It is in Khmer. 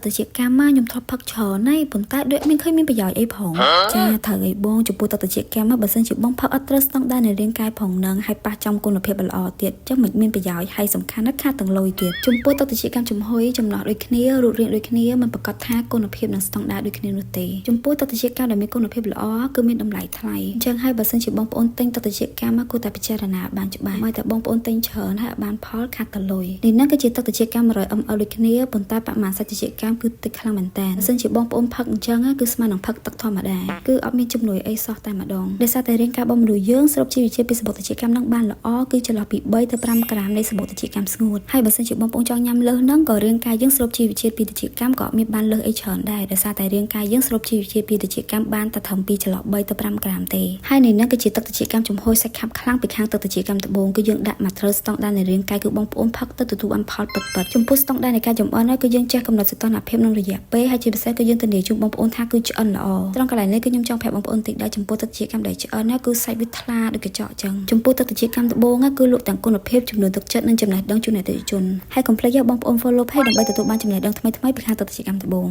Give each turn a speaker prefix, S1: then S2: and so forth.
S1: តើជាកម្មមកខ្ញុំធ្លាប់ផឹកច្រើនណាស់ប៉ុន្តែដូចមានឃើញមានប្រយោជន៍អីផងចាត្រូវឲ្យបងចំពោះតើជាកម្មមកបើសិនជាបងផឹកអត់ត្រូវស្តង់ដារនៃរាងកាយផងនឹងហើយប៉ះចំគុណភាពល្អទៀតចឹងមិនមានប្រយោជន៍ហើយសំខាន់ណាស់ខាតទាំងលុយទៀតចំពោះតើជាកម្មចំហុយចំណោះដូចគ្នារូបរាងដូចគ្នាមិនប្រកាសថាគុណភាពនិងស្តង់ដារដូចគ្នានោះទេចំពោះតើជាកម្មដែលមានគុណភាពល្អគឺមានតម្លៃថ្លៃអញ្ចឹងហើយបើសិនជាបងប្អូនទិញតើជាកម្មមកគួរតែពិចារណាបានច្បាស់មកតែបងប្អូនទិញច្រើនហើយបានផលខាតទាំងលុយនេះហ្នឹងគឺជាតើជាកម្ម100 ml ដូចគ្នាប៉ុន្តែបរិមាណសាច់ជាកម្មគឺតិចខ្លាំងមែនតើបើសិនជាបងប្អូនផឹកអញ្ចឹងគឺស្មើនឹងផឹកទឹកធម្មតាគឺអត់មានជំនួយអីសោះតែម្ដងដោយសារតែរាងកាយរបស់មនុស្សយើងស្រូបជីវជាតិពីសបុកតជាកម្មនឹងបានល្អគឺចន្លោះពី3ទៅ5ក្រាមនៃសបុកតជាកម្មស្ងួតហើយបើសិនជាបងប្អូនចង់ញ៉ាំលើសហ្នឹងក៏រាងកាយយើងស្រូបជីវជាតិពីតជាកម្មក៏អត់មានបានលើសអីច្រើនដែរដោយសារតែរាងកាយយើងស្រូបជីវជាតិពីតជាកម្មបានតែត្រឹមពីចន្លោះ3ទៅ5ក្រាមទេហើយនេះហ្នឹងគឺជាទឹកតជាកម្មចំហុយសាច់ខាប់ខ្លាំងពីខាងទឹកតជាកម្មត្បូងគឺយើងដាក់មកត្រូវស្តង់ដារនៃរាងកាយគឺបងប្អូនផឹកទៅទទួលបានផលពិតៗចំពោះស្តង់ដារនៃការចម្អិនគឺយើងចេះកំណត់សីតុណ្ហភាពនិងរយៈពេលហើយជាពិសេសគឺយើងធានាជូនបងប្អូនថាគឺឆ្អិនល្អត្រង់កន្លែងនេះគឺខ្ញុំចង់ប្រាប់បងប្អូនតិចដែរចំពោះទឹកជាកម្មដែលឆ្អិនគឺសាច់វាថ្លាដូចកញ្ចក់ចឹងចំពោះទឹកជាកម្មត្បូងគឺលក់ទាំងគុណភាពចំនួនទឹកចិត្តនិងចំណេះដឹងជូនអតិថិជនហើយកុំភ្លេចយកបងប្អូន follow page ដើម្បីទទួលបានចំណេះដឹងថ្មីៗពីខាងទឹកជាកម្មត្បូង